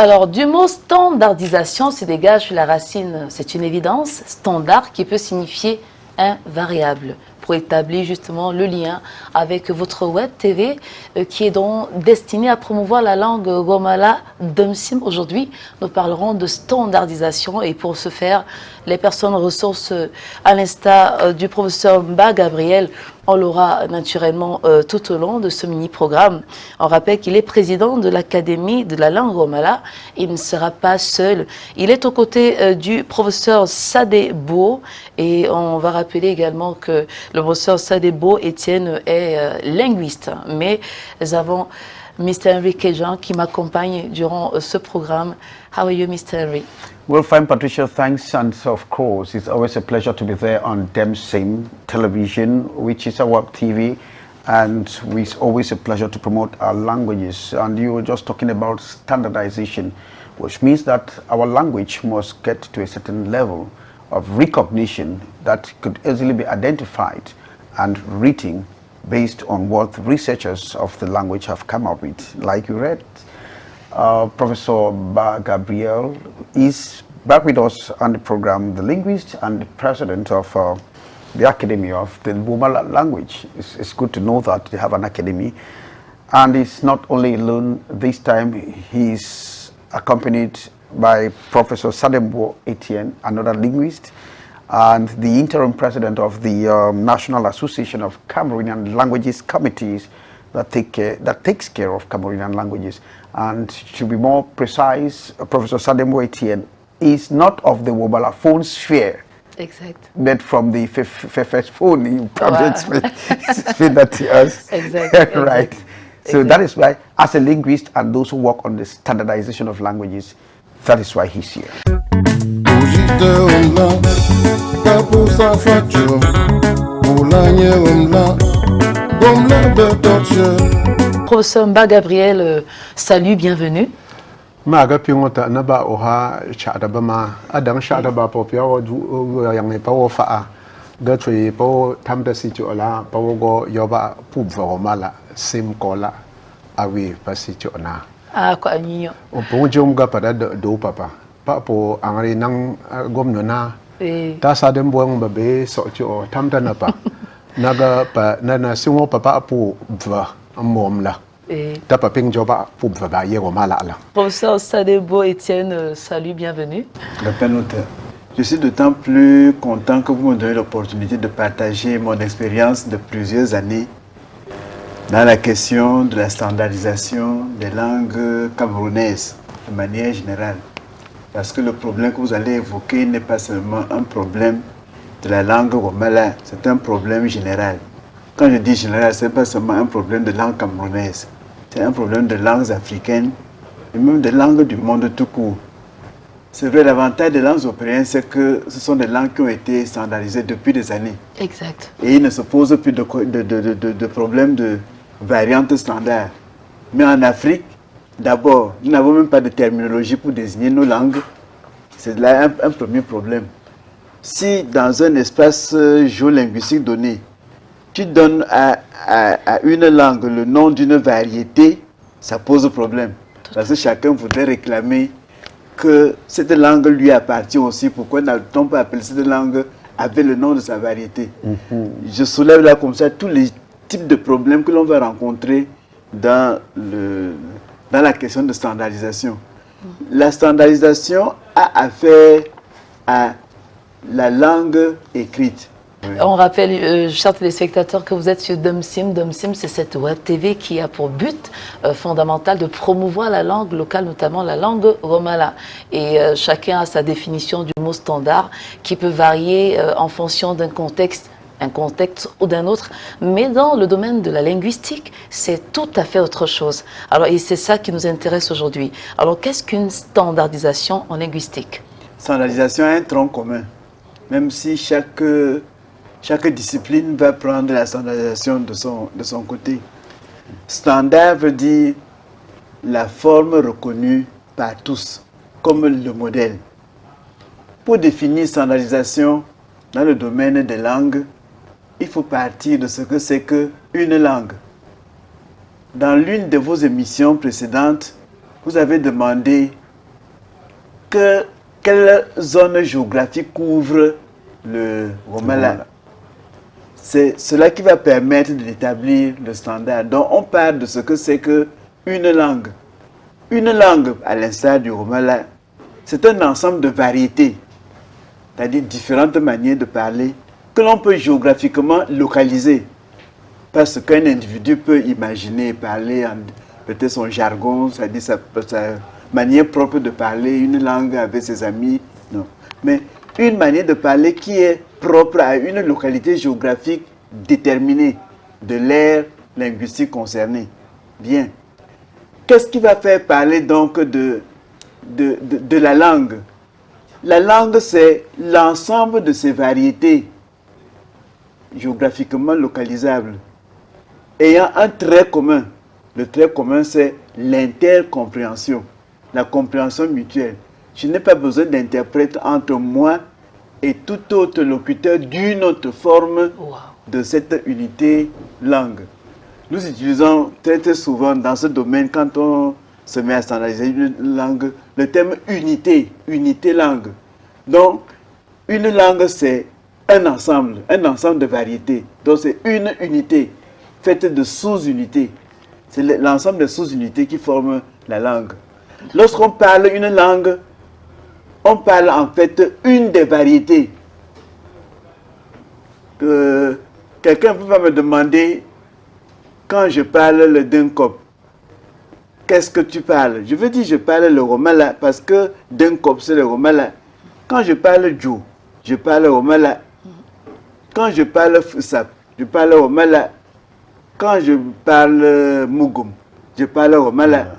Alors, du mot standardisation se dégage la racine, c'est une évidence, standard qui peut signifier invariable, pour établir justement le lien avec votre web TV qui est donc destiné à promouvoir la langue Gomala Dumsim. Aujourd'hui, nous parlerons de standardisation et pour ce faire, les personnes ressources, à l'instar du professeur Mba Gabriel, on l'aura naturellement tout au long de ce mini-programme. On rappelle qu'il est président de l'Académie de la langue Gomala. Il ne sera pas seul. Il est aux côtés du professeur Sadebo et on va rappeler également que le professeur Sadebo Etienne est linguiste. Mais nous avons Mr. Henry Kejan qui m'accompagne durant ce programme. How are you, Mr. Henry? Well, fine, Patricia, thanks. And of course, it's always a pleasure to be there on DemSim Television, which is our TV. And it's always a pleasure to promote our languages. And you were just talking about standardization, which means that our language must get to a certain level of recognition that could easily be identified and written based on what researchers of the language have come up with. Like you read, Professor Ba Gabriel is back with us on the program, the linguist and the president of the Academy of the Boma language. It's good to know that they have an academy. And it's not only alone this time, he's accompanied by Professor Sadembo Etienne, another linguist, and the interim president of the National Association of Cameroonian Languages Committees that takes care of Cameroonian languages. And to be more precise, Professor Sadembo Etienne is not of the Wobalaphone sphere. Exact. But from the first phone, you probably explain that to us. Exactly. Right. So that is why, as a linguist and those who work on the standardization of languages, that is why he's here. Professeur Mba Gabriel, salut, bienvenue. Maga pingonta na ba oha chada ba ma adang chada ba po pia o yang ne pa o fa ga chui po tham da si chu la pa go yoba pu vo mala sim kola awi pa si chu na Ah ko anyo o po jom ga pa da do papa pa po angri nang gom no na ta sa dem buang ba be so chu tham da na pa naga pa na singo papa pu va mom la. Professeur Sadebo Etienne, salut, bienvenue. La peine auteur. Je suis d'autant plus content que vous me donnez l'opportunité de partager mon expérience de plusieurs années dans la question de la standardisation des langues camerounaises de manière générale. Parce que le problème que vous allez évoquer n'est pas seulement un problème de la langue romala, c'est un problème général. Quand je dis général, ce n'est pas seulement un problème de langue camerounaise. C'est un problème de langues africaines et même de langues du monde tout court. C'est vrai, l'avantage des langues européennes, c'est que ce sont des langues qui ont été standardisées depuis des années. Exact. Et il ne se pose plus de problème de variantes standards. Mais en Afrique, d'abord, nous n'avons même pas de terminologie pour désigner nos langues. C'est là un premier problème. Si dans un espace géolinguistique donné, tu donnes à une langue le nom d'une variété, ça pose problème. Parce que chacun voudrait réclamer que cette langue lui appartient aussi. Pourquoi n'a-t-on pas appelé cette langue avec le nom de sa variété? Je soulève là comme ça tous les types de problèmes que l'on va rencontrer dans la question de standardisation. La standardisation a affaire à la langue écrite. Oui. On rappelle, chers téléspectateurs, que vous êtes sur DemSim. DemSim, c'est cette web TV qui a pour but fondamental de promouvoir la langue locale, notamment la langue romala. Et chacun a sa définition du mot standard qui peut varier en fonction d'un contexte ou d'un autre. Mais dans le domaine de la linguistique, c'est tout à fait autre chose. Alors, et c'est ça qui nous intéresse aujourd'hui. Alors, qu'est-ce qu'une standardisation en linguistique? Standardisation est un tronc commun. Même si chaque discipline va prendre la standardisation de son côté. Standard veut dire la forme reconnue par tous, comme le modèle. Pour définir standardisation dans le domaine des langues, il faut partir de ce que c'est qu'une langue. Dans l'une de vos émissions précédentes, vous avez demandé quelle zone géographique couvre le Romala. C'est cela qui va permettre d'établir le standard. Donc on parle de ce que c'est qu'une langue. Une langue, à l'instar du Romala, c'est un ensemble de variétés, c'est-à-dire différentes manières de parler que l'on peut géographiquement localiser. Parce qu'un individu peut imaginer parler peut-être son jargon, c'est-à-dire sa manière propre de parler, une langue avec ses amis. Non. Mais une manière de parler qui est propre à une localité géographique déterminée de l'aire linguistique concernée. Bien. Qu'est-ce qui va faire parler donc de la langue? La langue, c'est l'ensemble de ces variétés géographiquement localisables ayant un trait commun. Le trait commun, c'est l'intercompréhension, la compréhension mutuelle. Je n'ai pas besoin d'interprète entre moi et tout autre locuteur d'une autre forme de cette unité langue. Nous utilisons très, très souvent dans ce domaine, quand on se met à standardiser une langue, le terme unité langue. Donc, une langue, c'est un ensemble de variétés. Donc, c'est une unité faite de sous-unités. C'est l'ensemble des sous-unités qui forment la langue. Lorsqu'on parle une langue, on parle en fait une des variétés. Quelqu'un peut pas me demander, quand je parle le Dunkop, qu'est-ce que tu parles? Je veux dire, je parle le Romala parce que Dunkop, c'est le Romala. Quand je parle Djo, je parle Romala. Quand je parle Fusap, je parle Romala. Quand je parle Mugum, je parle Romala.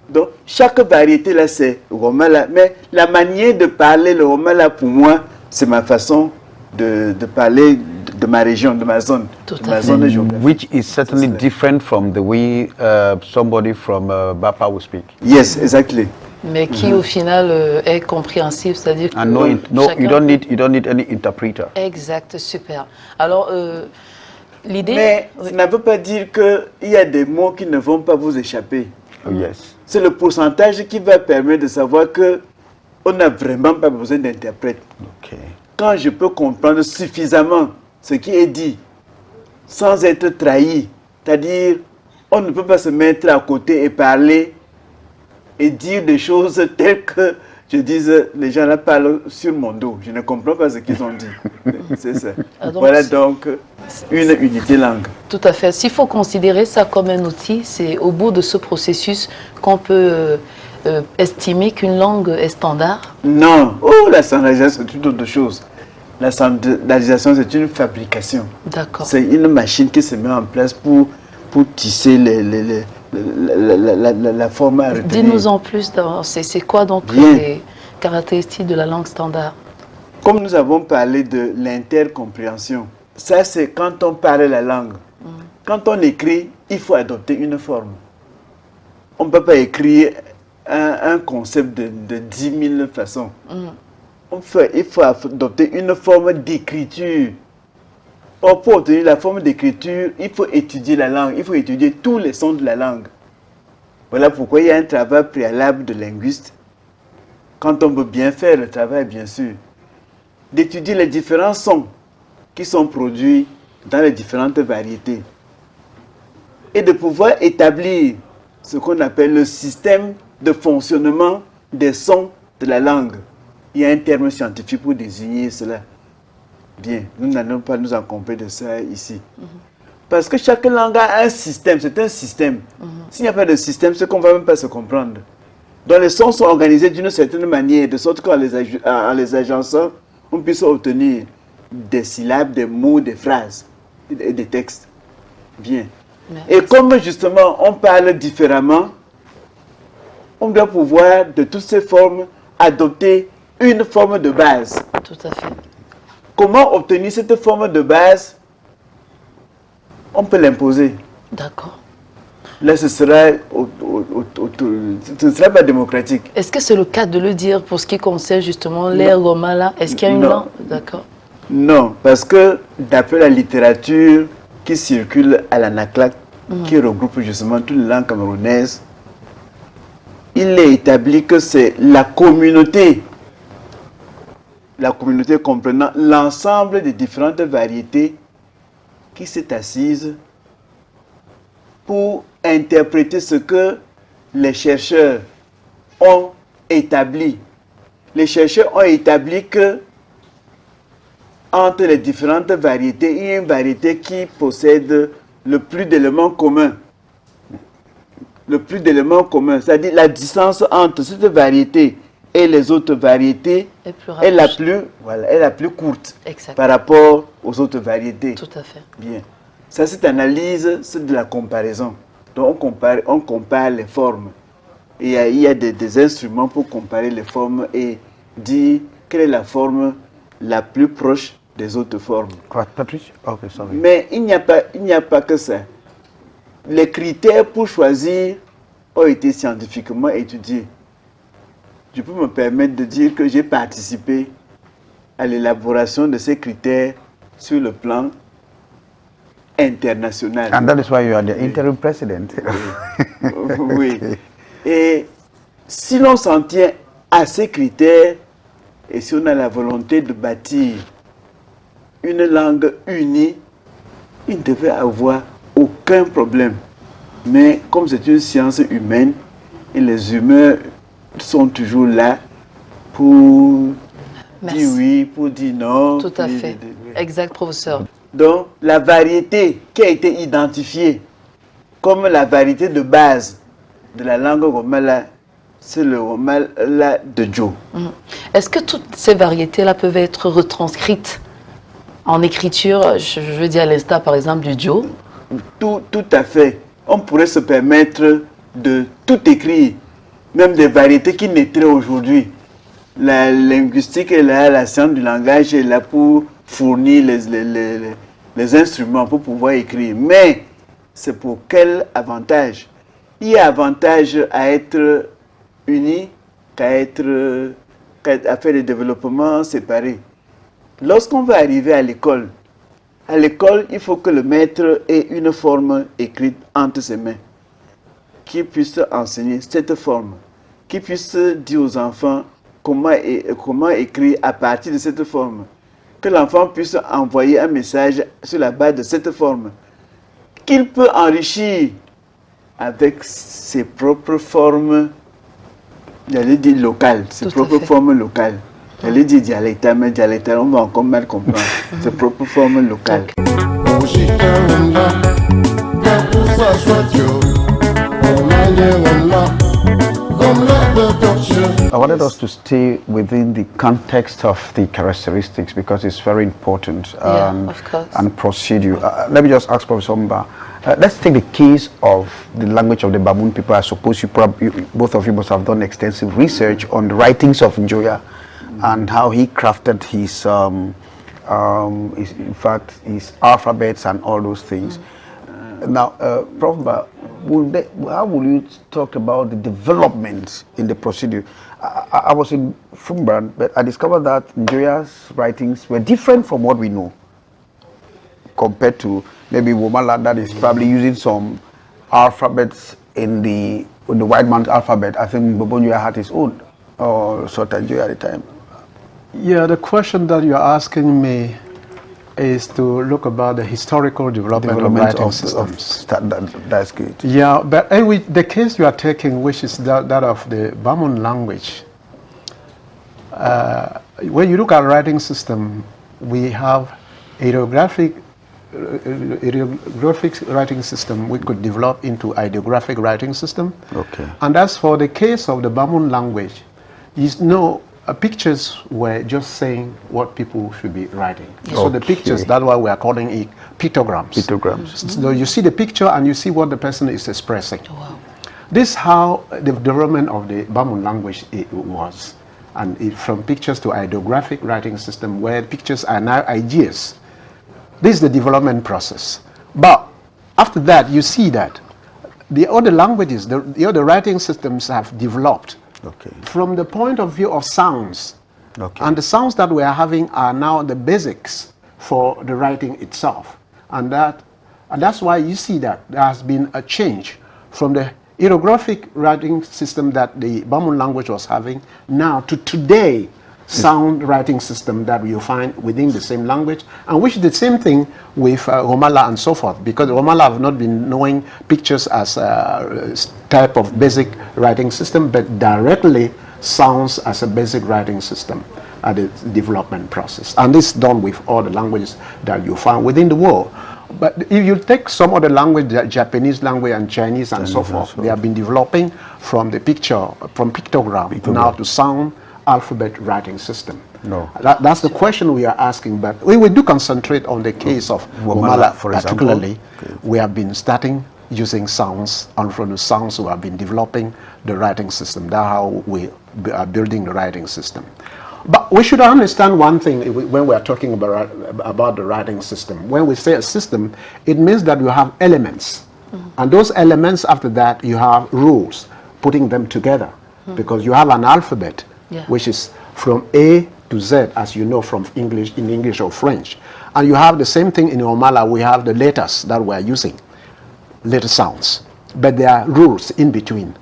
Donc, chaque variété là, c'est Romala. Mais la manière de parler le Romala, pour moi, c'est ma façon de parler de ma région, de ma zone, de ma zone géographique. Which is certainly different from the way somebody from Bapa will speak. Yes, exactly. Mais qui au final est compréhensible, c'est-à-dire que And you don't need any interpreter. Exact, super. Alors, l'idée... Mais ça ne veut pas dire qu'il y a des mots qui ne vont pas vous échapper. Oh, yes. C'est le pourcentage qui va permettre de savoir qu'on n'a vraiment pas besoin d'interprète. Okay. Quand je peux comprendre suffisamment ce qui est dit, sans être trahi, c'est-à-dire, on ne peut pas se mettre à côté et parler et dire des choses telles que je dise, les gens là parlent sur mon dos. Je ne comprends pas ce qu'ils ont dit. C'est ça. Voilà donc une unité langue. Tout à fait. S'il faut considérer ça comme un outil, c'est au bout de ce processus qu'on peut estimer qu'une langue est standard. Non. Oh, la standardisation, c'est une autre chose. La standardisation, c'est une fabrication. D'accord. C'est une machine qui se met en place pour tisser la forme à retenir. Dis-nous en plus, c'est quoi donc les caractéristiques de la langue standard? Comme nous avons parlé de l'intercompréhension, ça c'est quand on parle la langue. Quand on écrit, il faut adopter une forme. On ne peut pas écrire un concept de 10 000 façons. Il faut adopter une forme d'écriture. Or, pour obtenir la forme d'écriture, il faut étudier la langue, il faut étudier tous les sons de la langue. Voilà pourquoi il y a un travail préalable de linguiste, quand on veut bien faire le travail, bien sûr, d'étudier les différents sons qui sont produits dans les différentes variétés et de pouvoir établir ce qu'on appelle le système de fonctionnement des sons de la langue. Il y a un terme scientifique pour désigner cela. Bien, nous n'allons pas nous accompagner de ça ici. Parce que chaque langue a un système, c'est un système. S'il n'y a pas de système, c'est qu'on ne va même pas se comprendre. Donc les sons sont organisés d'une certaine manière, de sorte qu'en les agençant, on puisse obtenir des syllabes, des mots, des phrases et des textes. Bien. Merci. Et comme justement on parle différemment, on doit pouvoir de toutes ces formes adopter une forme de base. Tout à fait. Comment obtenir cette forme de base? On peut l'imposer. D'accord. Là, ce sera pas démocratique. Est-ce que c'est le cas de le dire pour ce qui concerne justement l'air Romala? Est-ce qu'il y a une langue? D'accord. Non, parce que d'après la littérature qui circule à la NACLAC, qui regroupe justement toutes les langues camerounaises, il est établi que c'est la communauté comprenant l'ensemble des différentes variétés qui s'est assise pour interpréter ce que les chercheurs ont établi. Les chercheurs ont établi que entre les différentes variétés, il y a une variété qui possède le plus d'éléments communs. Le plus d'éléments communs, c'est-à-dire la distance entre cette variété et les autres variétés est la plus courte Exact. par rapport aux autres variétés. Tout à fait. Bien. Ça, cette analyse, c'est de la comparaison. Donc, on compare les formes. Et il y a des instruments pour comparer les formes et dire quelle est la forme la plus proche des autres formes. Patrice? Okay, sorry. Mais il n'y a pas que ça. Les critères pour choisir ont été scientifiquement étudiés. Je peux me permettre de dire que j'ai participé à l'élaboration de ces critères sur le plan international. And that is why you are the interim president. Oui. Et si l'on s'en tient à ces critères et si on a la volonté de bâtir une langue unie, il ne devait avoir aucun problème. Mais comme c'est une science humaine et les humains sont toujours là pour Merci. dire oui, pour dire non. Tout à fait. Exact, professeur. Donc, la variété qui a été identifiée comme la variété de base de la langue Romala, c'est le Romala de Djo. Est-ce que toutes ces variétés-là peuvent être retranscrites en écriture, je veux dire à l'instar par exemple du Djo? Tout à fait. On pourrait se permettre de tout écrire, même des variétés qui naîtraient aujourd'hui. La linguistique est là, la science du langage est là pour fournir les instruments pour pouvoir écrire. Mais c'est pour quel avantage? Il y a avantage à être uni qu'à faire des développements séparés. Lorsqu'on va arriver à l'école, il faut que le maître ait une forme écrite entre ses mains, qui puisse enseigner cette forme, qui puisse dire aux enfants comment écrire à partir de cette forme, que l'enfant puisse envoyer un message sur la base de cette forme, qu'il peut enrichir avec ses propres formes, j'allais dire locales, ses propres formes locales. J'allais dire dialectal, mais dialectal, on va encore mal comprendre. Ses propres formes locales. I wanted us to stay within the context of the characteristics because it's very important Of course. and procedure. Let me just ask Professor Mba, let's take the case of the language of the Bamun people. I suppose both of you must have done extensive research on the writings of Njoya and how he crafted his his alphabets and all those things. Now, Prof. Mba, how will you talk about the developments in the procedure? I was in Fumban, but I discovered that Njoya's writings were different from what we know, compared to maybe Womala that is probably using some alphabets in the white man's alphabet. I think Bobo Njoya had his own, or Sota Njoya at the time. Yeah, the question that you're asking me is to look about the historical development of writing systems. That's good. Yeah, but the case you are taking, which is that of the Bamun language, when you look at writing system, we have ideographic writing system we could develop into ideographic writing system. Okay. And as for the case of the Bamun language, pictures were just saying what people should be writing. So the pictures, that's why we are calling it pictograms. Pictograms. So you see the picture and you see what the person is expressing. Wow. This is how the development of the Bamun language was. And from pictures to ideographic writing system where pictures are now ideas. This is the development process. But after that, you see that the other languages, the other writing systems have developed. Okay. From the point of view of sounds. Okay. And the sounds that we are having are now the basics for the writing itself. And that's why you see that there has been a change from the hieroglyphic writing system that the Bamun language was having now to today sound writing system that you find within the same language, and which is the same thing with Romala and so forth, because Romala have not been knowing pictures as a type of basic writing system, but directly sounds as a basic writing system at the development process. And this is done with all the languages that you find within the world. But if you take some other language, the Japanese language and Chinese and so forth, they have been developing from the picture, from pictogram now to sound alphabet writing system. No. That's the question we are asking, but we do concentrate on the case of Womala, for particularly. example. We have been starting using sounds, and from the sounds we have been developing the writing system. That's how we are building the writing system. But we should understand one thing when we are talking about the writing system. When we say a system, it means that you have elements. And those elements, after that, you have rules, putting them together. Because you have an alphabet, which is from A to Z, as you know from English, in English or French. And you have the same thing in Omala. We have the letters that we are using, letter sounds. But there are rules in between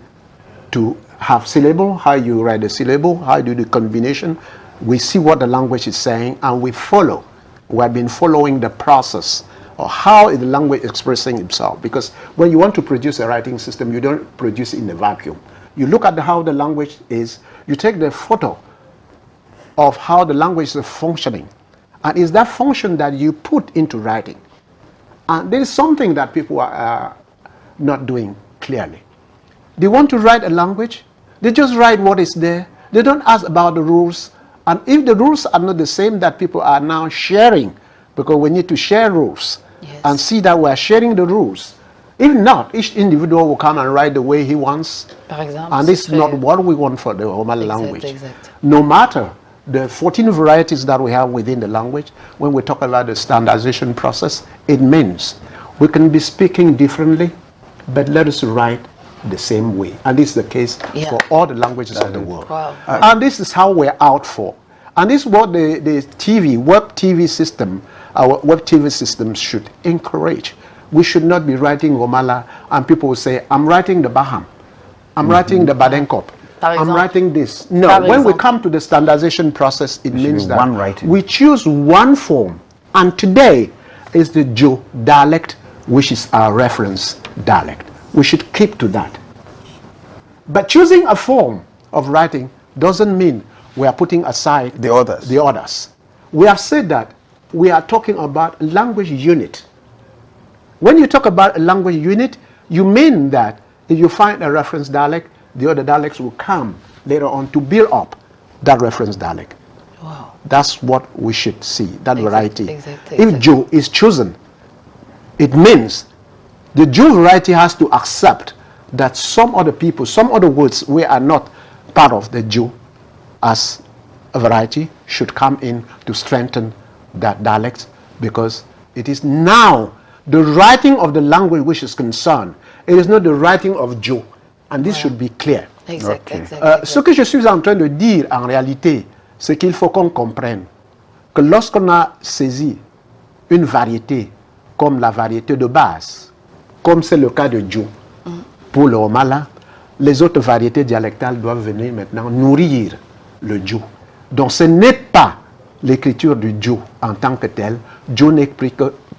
to have syllable, how you write the syllable, how you do the combination. We see what the language is saying and we follow. We have been following the process of how is the language expressing itself. Because when you want to produce a writing system, you don't produce it in a vacuum. You look at how the language is, you take the photo of how the language is functioning. And it's that function that you put into writing. And there is something that people are not doing clearly. They want to write a language, they just write what is there. They don't ask about the rules. And if the rules are not the same that people are now sharing, because we need to share rules and see that we are sharing the rules. If not, each individual will come and write the way he wants. Par exemple, and this is not what we want for the Omala language. Exact. No matter the 14 varieties that we have within the language, when we talk about the standardization process, it means we can be speaking differently, but let us write the same way. And this is the case for all the languages of the world. Wow. And this is how we're out for. And this is what the TV, web TV system, our web TV system should encourage. We should not be writing Romala and people will say, I'm writing the Baham, I'm writing the Badenkop, I'm writing this. No, when we come to the standardization process, it means that we choose one form. And today is the Jo dialect, which is our reference dialect. We should keep to that. But choosing a form of writing doesn't mean we are putting aside the others. We have said that we are talking about language unit. When you talk about a language unit, you mean that if you find a reference dialect, the other dialects will come later on to build up that reference dialect. Wow. That's what we should see, that variety. Exactly. If Jo is chosen, it means the Jo variety has to accept that some other people, some other words we are not part of the Jo as a variety should come in to strengthen that dialect, because it is now the writing of the language which is concerned. It is not the writing of Jo. And this should be clear. Ce que je suis en train de dire en réalité, c'est qu'il faut qu'on comprenne que lorsqu'on a saisi une variété comme la variété de base, comme c'est le cas de Jo pour le Omala, les autres variétés dialectales doivent venir maintenant nourrir le Jo. Donc ce n'est pas l'écriture du Jo en tant que telle. Jo n'est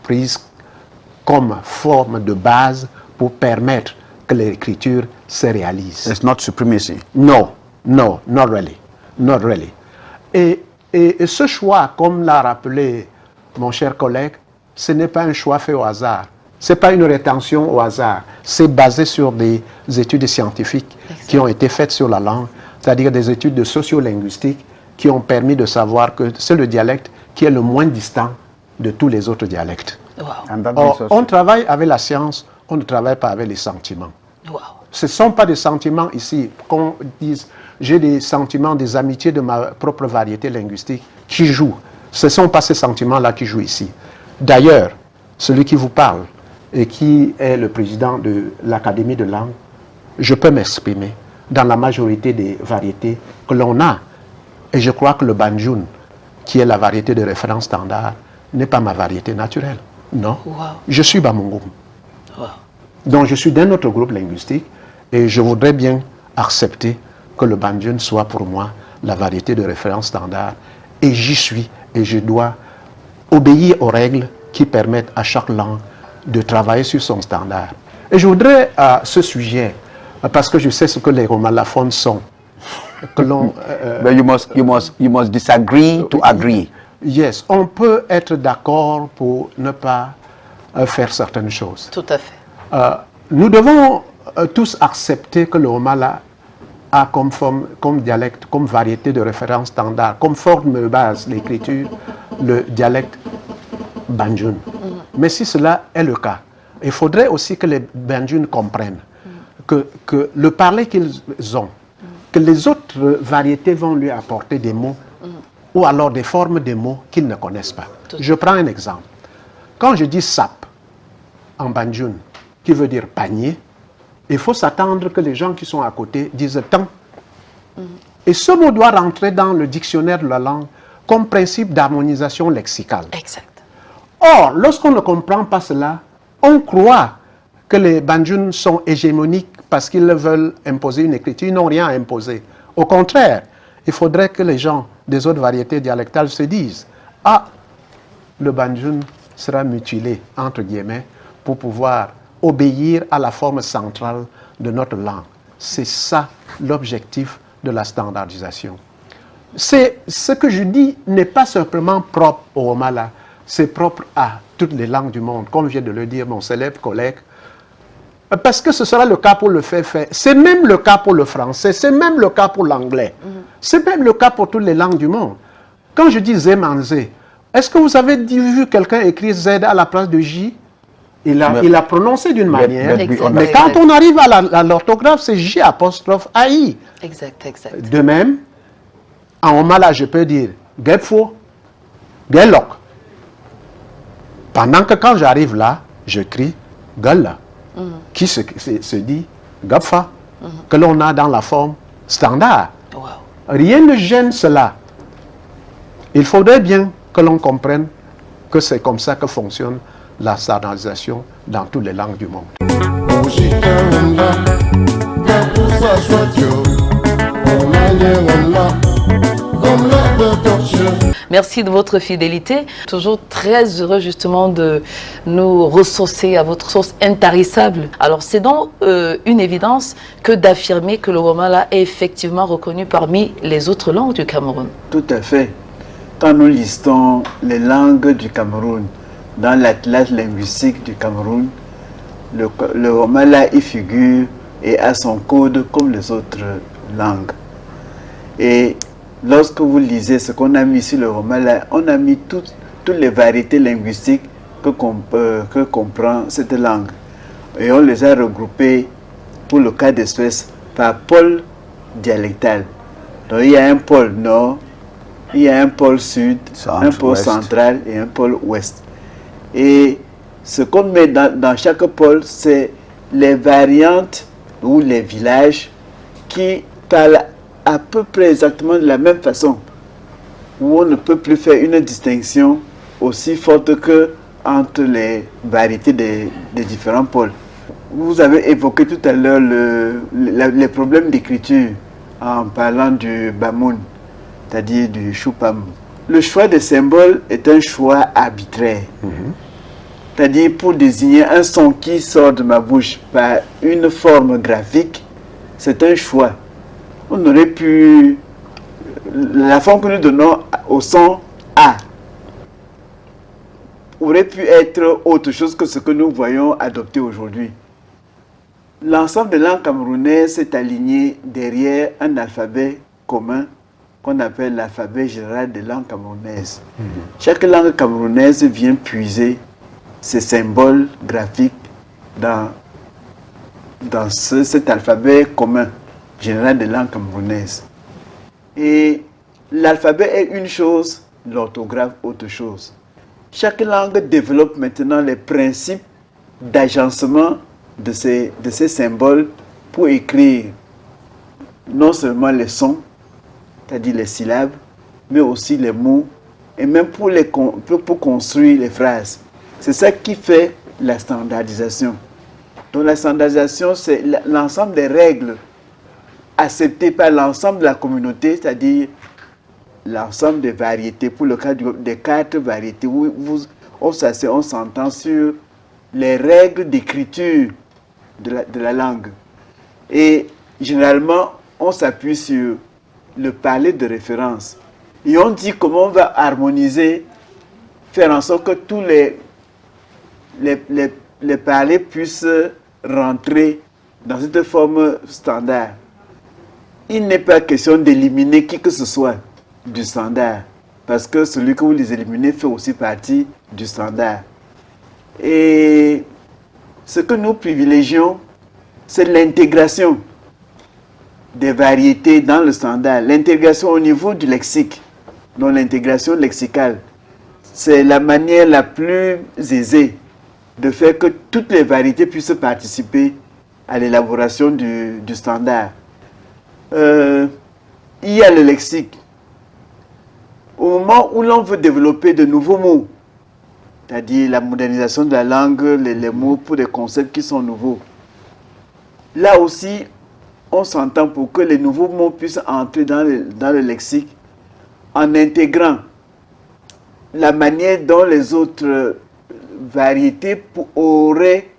prise comme forme de base pour permettre que l'écriture se réalise. It's not supremacy. No, not really. Not really. Et ce choix, comme l'a rappelé mon cher collègue, ce n'est pas un choix fait au hasard. Ce n'est pas une rétention au hasard. C'est basé sur des études scientifiques qui ont été faites sur la langue, c'est-à-dire des études de sociolinguistique qui ont permis de savoir que c'est le dialecte qui est le moins distant de tous les autres dialectes. Wow. On travaille avec la science, on ne travaille pas avec les sentiments. Wow. Ce ne sont pas des sentiments ici, qu'on dise j'ai des sentiments, des amitiés de ma propre variété linguistique qui jouent. Ce ne sont pas ces sentiments-là qui jouent ici. D'ailleurs, celui qui vous parle et qui est le président de l'Académie de langue, je peux m'exprimer dans la majorité des variétés que l'on a. Et je crois que le Banjoun, qui est la variété de référence standard, n'est pas ma variété naturelle. Non, Wow. je suis Bamungoum. Wow. Donc je suis d'un autre groupe linguistique Et je voudrais bien accepter que le Banjul soit pour moi la variété de référence standard. Et j'y suis. Et je dois obéir aux règles qui permettent à chaque langue de travailler sur son standard. Et je voudrais à ce sujet, parce que je sais ce que les romalaphones sont, que l'on... But you must disagree to agree. Yes, on peut être d'accord pour ne pas faire certaines choses. Tout à fait. Nous devons tous accepter que le Romala a comme dialecte, comme variété de référence standard, comme forme de base d'écriture, le dialecte Banjul. Mais si cela est le cas, il faudrait aussi que les Banjul comprennent que le parler qu'ils ont, que les autres variétés vont lui apporter des mots ou alors des formes de mots qu'ils ne connaissent pas. Je prends un exemple. Quand je dis sap en Banjul, qui veut dire panier, il faut s'attendre que les gens qui sont à côté disent tant. Et ce mot doit rentrer dans le dictionnaire de la langue comme principe d'harmonisation lexicale. Exact. Or, lorsqu'on ne comprend pas cela, on croit que les Banjul sont hégémoniques parce qu'ils veulent imposer une écriture. Ils n'ont rien à imposer. Au contraire, il faudrait que les gens des autres variétés dialectales se disent « Ah, le Banjul sera mutilé, entre guillemets, pour pouvoir obéir à la forme centrale de notre langue. » C'est ça l'objectif de la standardisation. Ce que je dis n'est pas simplement propre au Romala, c'est propre à toutes les langues du monde, comme vient de le dire mon célèbre collègue. Parce que ce sera le cas pour le fait. C'est même le cas pour le français, c'est même le cas pour l'anglais. C'est même le cas pour toutes les langues du monde. Quand je dis Zemanze, est-ce que vous avez vu quelqu'un écrire Z à la place de J? Il a prononcé d'une manière, mais quand on arrive à l'orthographe, c'est J apostrophe AI. Exact, exact. De même, en Romala, je peux dire Gepfo, Gelok. Pendant que quand j'arrive là, je crie Gala, qui se dit Gapfa, que l'on a dans la forme standard. Wow. Rien ne gêne cela. Il faudrait bien que l'on comprenne que c'est comme ça que fonctionne la standardisation dans toutes les langues du monde. Merci de votre fidélité. Toujours très heureux justement de nous ressourcer à votre source intarissable. Alors c'est donc une évidence que d'affirmer que le Romala est effectivement reconnu parmi les autres langues du Cameroun. Tout à fait. Quand nous listons les langues du Cameroun dans l'atlas linguistique du Cameroun, le Romala y figure et a son code comme les autres langues. Et lorsque vous lisez ce qu'on a mis sur le Romala, on a mis toutes les variétés linguistiques que comprend cette langue. Et on les a regroupées, pour le cas d'espèce, par pôle dialectal. Donc il y a un pôle nord, il y a un pôle sud, un pôle central et un pôle ouest. Et ce qu'on met dans chaque pôle, c'est les variantes ou les villages qui parlent à peu près exactement de la même façon, où on ne peut plus faire une distinction aussi forte que entre les variétés des différents pôles. Vous avez évoqué tout à l'heure les problèmes d'écriture en parlant du Bamoun, c'est-à-dire du Choupam. Le choix des symboles est un choix arbitraire. C'est-à-dire pour désigner un son qui sort de ma bouche par une forme graphique, c'est un choix. On aurait pu... La forme que nous donnons au son A aurait pu être autre chose que ce que nous voyons adopter aujourd'hui. L'ensemble des langues camerounaises s'est aligné derrière un alphabet commun qu'on appelle l'alphabet général des langues camerounaises. Chaque langue camerounaise vient puiser ses symboles graphiques dans cet alphabet commun général des langues camerounaises. Et l'alphabet est une chose, l'orthographe autre chose. Chaque langue développe maintenant les principes d'agencement de ces symboles pour écrire non seulement les sons, c'est-à-dire les syllabes, mais aussi les mots, et même pour construire les phrases. C'est ça qui fait la standardisation. Donc la standardisation, c'est l'ensemble des règles acceptées par l'ensemble de la communauté, c'est-à-dire l'ensemble des variétés. Pour le cas des 4 variétés, on s'entend sur les règles d'écriture de la langue. Et généralement, on s'appuie sur le parler de référence. Et on dit comment on va harmoniser, faire en sorte que tous les parlers puissent rentrer dans cette forme standard. Il n'est pas question d'éliminer qui que ce soit du standard, parce que celui que vous les éliminez fait aussi partie du standard. Et ce que nous privilégions, c'est l'intégration des variétés dans le standard, l'intégration au niveau du lexique, donc l'intégration lexicale. C'est la manière la plus aisée de faire que toutes les variétés puissent participer à l'élaboration du standard. Il y a le lexique. Au moment où l'on veut développer de nouveaux mots, c'est-à-dire la modernisation de la langue, les mots pour des concepts qui sont nouveaux, là aussi, on s'entend pour que les nouveaux mots puissent entrer dans le lexique en intégrant la manière dont les autres variétés auraient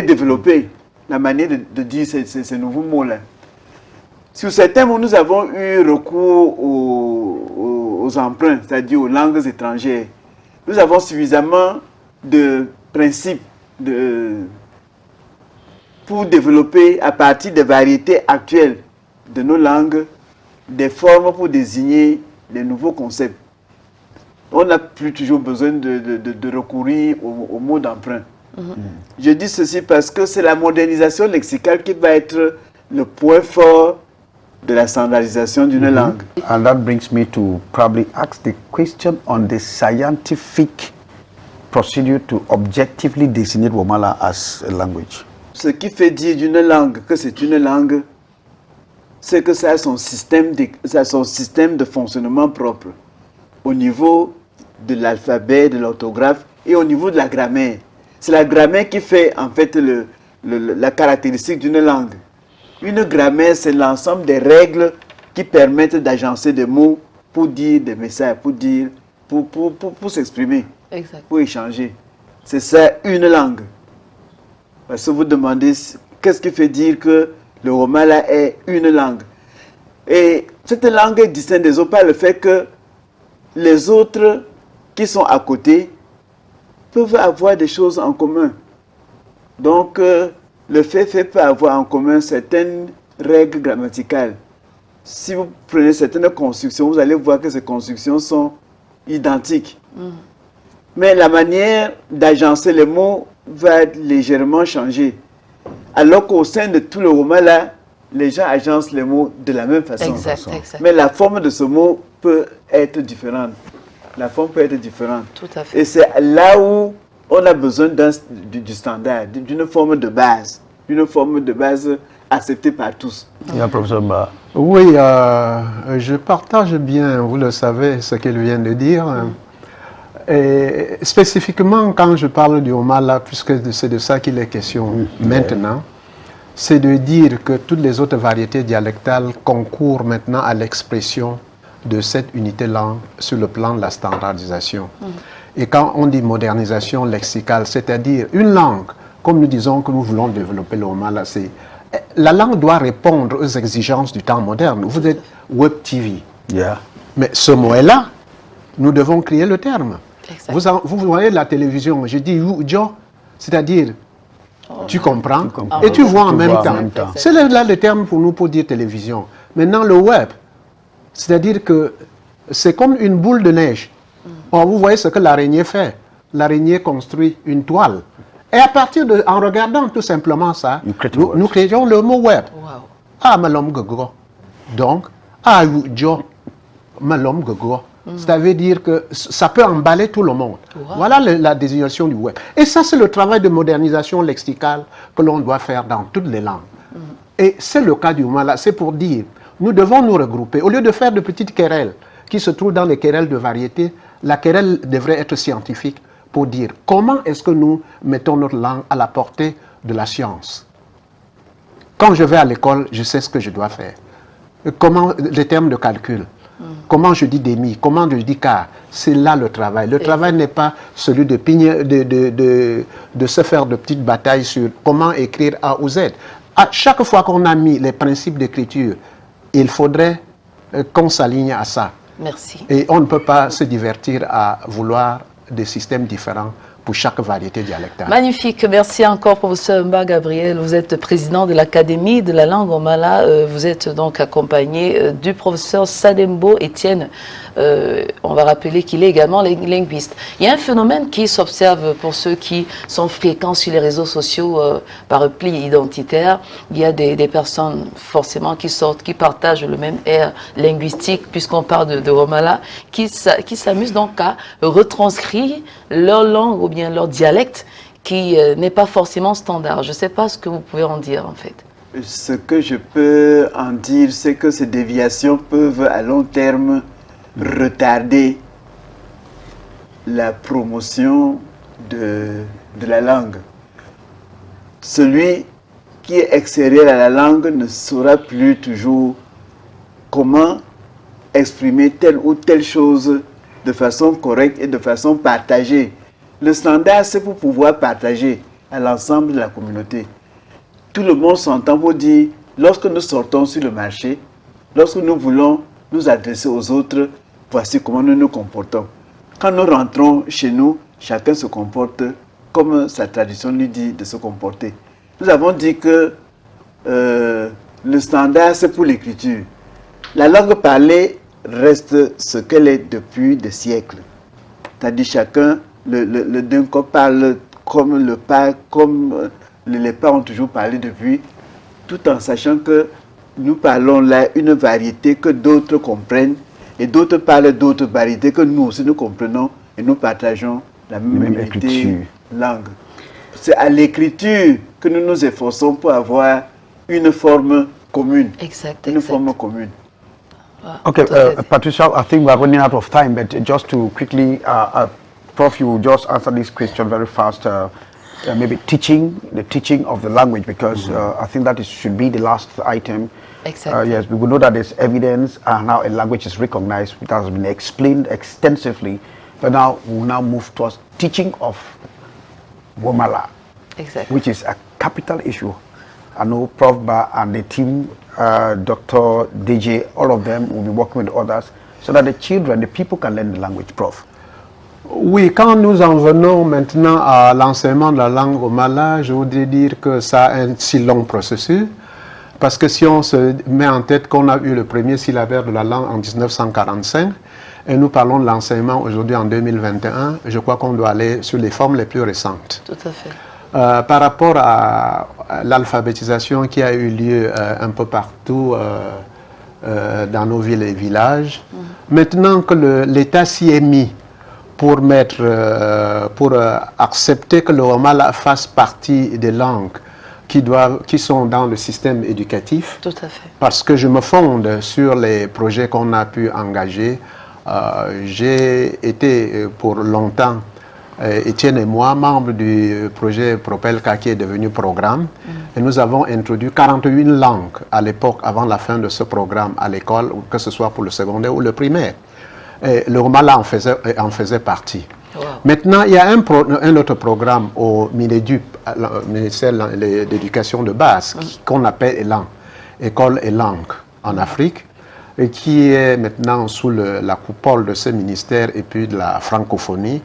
développé la manière de dire ces nouveaux mots-là. Sur certains mots, nous avons eu recours aux emprunts, c'est-à-dire aux langues étrangères. Nous avons suffisamment de principes pour développer à partir des variétés actuelles de nos langues des formes pour désigner les nouveaux concepts. On n'a plus toujours besoin de recourir aux mots d'emprunt. Je dis ceci parce que c'est la modernisation lexicale qui va être le point fort de la standardisation d'une langue. And that brings me to probably ask the question on the scientific procedure to objectively designate Womala as a language. Ce qui fait dire d'une langue que c'est une langue, c'est que ça a son système de fonctionnement propre au niveau de l'alphabet, de l'orthographe et au niveau de la grammaire. C'est la grammaire qui fait en fait la caractéristique d'une langue. Une grammaire, c'est l'ensemble des règles qui permettent d'agencer des mots pour dire des messages, pour s'exprimer, pour échanger. C'est ça une langue. Parce que vous demandez qu'est-ce qui fait dire que le Womala est une langue. Et cette langue est distincte des autres par le fait que les autres qui sont à côté peuvent avoir des choses en commun. Donc, le fait peut avoir en commun certaines règles grammaticales. Si vous prenez certaines constructions, vous allez voir que ces constructions sont identiques. Mais la manière d'agencer les mots va légèrement changer. Alors qu'au sein de tout le Womala, les gens agencent les mots de la même façon. Exact. Mais la forme de ce mot peut être différente. La forme peut être différente. Tout à fait. Et c'est là où on a besoin du standard, d'une forme de base acceptée par tous. Yeah, Professor Ba. Oui, je partage bien, vous le savez, ce qu'il vient de dire. Et spécifiquement, quand je parle du Womala, puisque c'est de ça qu'il est question maintenant, c'est de dire que toutes les autres variétés dialectales concourent maintenant à l'expression de cette unité langue sur le plan de la standardisation. Et quand on dit modernisation lexicale, c'est-à-dire une langue, comme nous disons que nous voulons développer le Womala, c'est la langue doit répondre aux exigences du temps moderne. Vous êtes Web TV. Yeah. Mais ce mot est là. Nous devons créer le terme. Vous voyez la télévision, je dis Joe, c'est-à-dire tu comprends et tu vois en même temps. C'est là le terme pour nous pour dire télévision. Maintenant le web, c'est-à-dire que c'est comme une boule de neige. Or, vous voyez ce que l'araignée fait. L'araignée construit une toile. Et à partir de, en regardant tout simplement ça, nous créons le mot web. Ah, malom gogo. Donc, ah, Joe, malom gogo. Ça veut dire que ça peut emballer tout le monde. Voilà la désignation du web. Et ça, c'est le travail de modernisation lexicale que l'on doit faire dans toutes les langues. Et c'est le cas du Womala. C'est pour dire, nous devons nous regrouper. Au lieu de faire de petites querelles qui se trouvent dans les querelles de variété, la querelle devrait être scientifique pour dire comment est-ce que nous mettons notre langue à la portée de la science. Quand je vais à l'école, je sais ce que je dois faire. Comment, les termes de calcul, comment je dis demi, comment je dis quart, c'est là le travail. Le travail n'est pas celui de se faire de petites batailles sur comment écrire A ou Z. À chaque fois qu'on a mis les principes d'écriture, il faudrait qu'on s'aligne à ça. Merci. Et on ne peut pas se divertir à vouloir des systèmes différents pour chaque variété dialectale. Magnifique. Merci encore, professeur Mba Gabriel. Vous êtes président de l'Académie de la langue Omala. Vous êtes donc accompagné du professeur Sadembo Etienne. On va rappeler qu'il est également linguiste. Il y a un phénomène qui s'observe pour ceux qui sont fréquents sur les réseaux sociaux par repli identitaire. Il y a des personnes forcément qui sortent, qui partagent le même air linguistique, puisqu'on parle de Omala, qui s'amusent donc à retranscrire leur langue ou bien leur dialecte qui n'est pas forcément standard. Je ne sais pas ce que vous pouvez en dire en fait. Ce que je peux en dire, c'est que ces déviations peuvent à long terme retarder la promotion de la langue. Celui qui est extérieur à la langue ne saura plus toujours comment exprimer telle ou telle chose de façon correcte et de façon partagée. Le standard, c'est pour pouvoir partager à l'ensemble de la communauté. Tout le monde s'entend pour dire, lorsque nous sortons sur le marché, lorsque nous voulons nous adresser aux autres, voici comment nous nous comportons. Quand nous rentrons chez nous, chacun se comporte comme sa tradition lui dit de se comporter. Nous avons dit que le standard, c'est pour l'écriture. La langue parlée reste ce qu'elle est depuis des siècles. C'est-à-dire chacun, le Dinko parle comme le pas, comme les pas ont toujours parlé depuis, tout en sachant que nous parlons là une variété que d'autres comprennent et d'autres parlent d'autres variétés que nous aussi nous comprenons et nous partageons la même langue. C'est à l'écriture que nous nous efforçons pour avoir une forme commune. Exact. Une forme commune. Okay, Patricia, I think we are running out of time, but just to quickly, Prof, you just answer this question very fast. Maybe the teaching of the language, because I think that should be the last item. Exactly. Yes, we will know that there's evidence and how a language is recognized. It has been explained extensively, but now we'll now move towards teaching of Womala, Exactly. which is a capital issue. I know Prof Ba and the team, Dr. DJ, all of them will be working with others so that the children, the people can learn the language, Prof. Oui, quand nous en venons maintenant à l'enseignement de la langue Omala, je voudrais dire que ça a un si long processus, parce que si on se met en tête qu'on a eu le premier syllabaire de la langue en 1945, et nous parlons de l'enseignement aujourd'hui en 2021, je crois qu'on doit aller sur les formes les plus récentes. Tout à fait. Par rapport à l'alphabétisation qui a eu lieu un peu partout dans nos villes et villages, maintenant que l'État s'y est mis pour accepter que le Omala fasse partie des langues qui sont dans le système éducatif. Tout à fait. Parce que je me fonde sur les projets qu'on a pu engager. J'ai été pour longtemps, Étienne et moi, membres du projet Propelka qui est devenu programme. Et nous avons introduit 41 langues à l'époque, avant la fin de ce programme à l'école, que ce soit pour le secondaire ou le primaire. Et le Omala en faisait partie. Wow. Maintenant, il y a un autre programme au MINEDUP, le ministère de l'Éducation de base, qu'on appelle ELAN, École et langue en Afrique, et qui est maintenant sous la coupole de ce ministère et puis de la francophonie.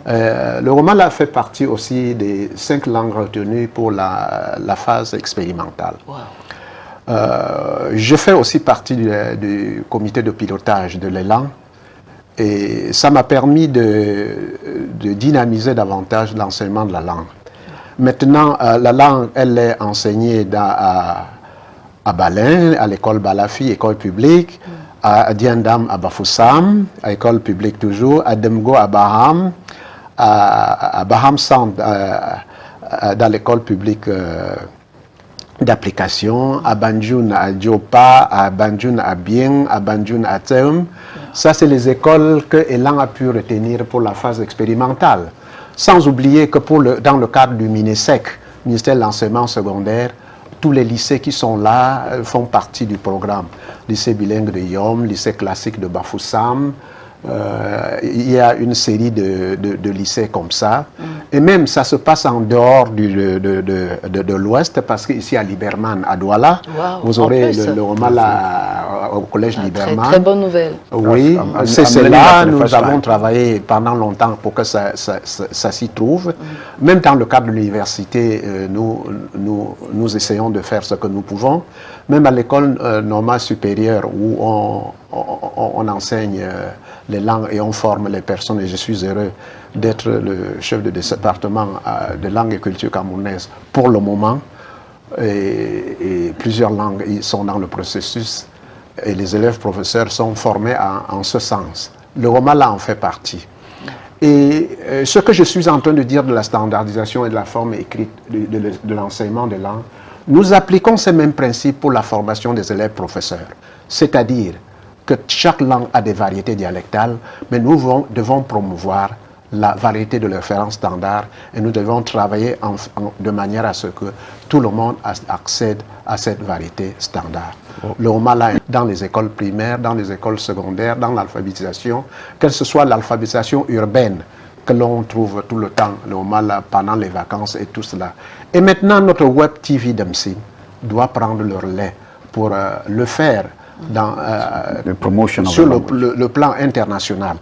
Le Omala fait partie aussi des 5 langues retenues pour la phase expérimentale. Wow. Je fais aussi partie du comité de pilotage de l'ELAN. Et ça m'a permis de dynamiser davantage l'enseignement de la langue. Maintenant, la langue, elle est enseignée à Balin, à l'école Balafi, école publique, à Diandam, à Bafoussam, à école publique toujours, à Demgo, à Baham, à Baham Centre, dans l'école publique d'application, à Banjun, à Diopa, à Banjun, à Bien, à Banjun, à Term. Ça, c'est les écoles que Elan a pu retenir pour la phase expérimentale. Sans oublier que dans le cadre du MINESEC, ministère de l'enseignement secondaire, tous les lycées qui sont là font partie du programme. Lycée bilingue de Yom, lycée classique de Bafoussam, il y a une série de lycées comme ça. Et même ça se passe en dehors de l'Ouest, parce qu'ici à Liberman, à Douala, vous aurez le Romala au collège Liberman. Très bonne nouvelle. Oui, c'est là, nous avons travaillé pendant longtemps pour que ça s'y trouve. Même dans le cadre de l'université, nous essayons de faire ce que nous pouvons. Même à l'école normale supérieure où on enseigne les langues et on forme les personnes, et je suis heureux d'être le chef de département de langue et culture camerounaise pour le moment. Et plusieurs langues sont dans le processus et les élèves professeurs sont formés en ce sens. Le Romala en fait partie. Et ce que je suis en train de dire de la standardisation et de la forme écrite de l'enseignement des langues, nous appliquons ces mêmes principes pour la formation des élèves professeurs. C'est-à-dire que chaque langue a des variétés dialectales, mais nous devons promouvoir la variété de référence standard et nous devons travailler de manière à ce que tout le monde accède à cette variété standard. Le Romala dans les écoles primaires, dans les écoles secondaires, dans l'alphabétisation, que ce soit l'alphabétisation urbaine que l'on trouve tout le temps, le Romala pendant les vacances et tout cela. Et maintenant, notre web TV d'Msim doit prendre le relais pour le faire dans, sur le plan international.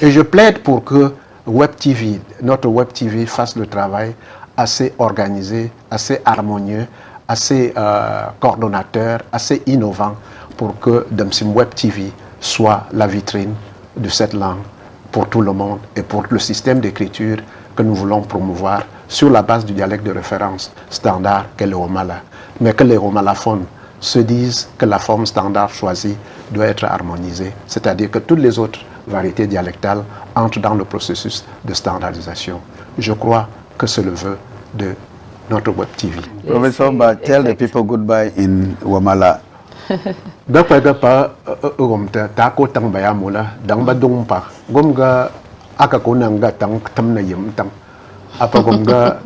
Et je plaide pour que notre Web TV fasse le travail assez organisé, assez harmonieux, assez coordonnateur, assez innovant pour que Msim Web TV soit la vitrine de cette langue pour tout le monde et pour le système d'écriture que nous voulons promouvoir sur la base du dialecte de référence standard qu'est le Romala. Mais que les romalaphones se disent que la forme standard choisie doit être harmonisée, c'est-à-dire que toutes les autres variétés dialectales entrent dans le processus de standardisation. Je crois que c'est le vœu de notre Web TV. Professor, but tell the people goodbye in Wamala. Dapat tako tang bayamula dang badungpa gomga aka kunanga tang tamna yim tang apa gomga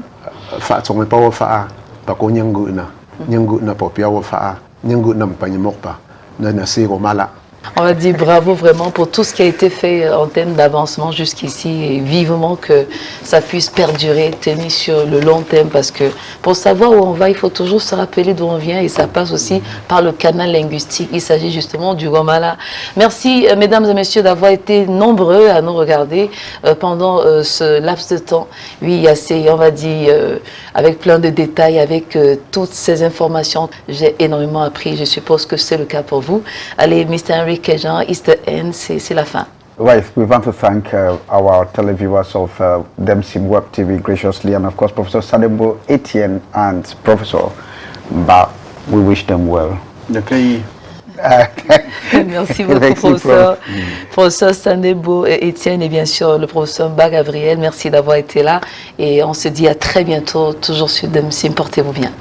fa song pa fa pa ko nyangu na popia fa nyangu nam panyimokpa na si Romala. On va dire bravo vraiment pour tout ce qui a été fait en termes d'avancement jusqu'ici et vivement que ça puisse perdurer, tenir sur le long terme parce que pour savoir où on va, il faut toujours se rappeler d'où on vient et ça passe aussi par le canal linguistique. Il s'agit justement du Romala. Merci mesdames et messieurs d'avoir été nombreux à nous regarder pendant ce laps de temps. Oui, assez, on va dire, avec plein de détails, avec toutes ces informations. J'ai énormément appris, je suppose que c'est le cas pour vous. Allez, Mr. Henry Kejan, it's the end, c'est la fin. Right, we want to thank our televiewers of Msim Web TV graciously, and of course Professor Sadebo Etienne and Professor Ba. We wish them well. Okay. Merci beaucoup, professeur Sadebo Etienne et bien sûr le professeur Ba Gabriel. Merci d'avoir été là et on se dit à très bientôt, toujours sur Msim. Portez-vous bien.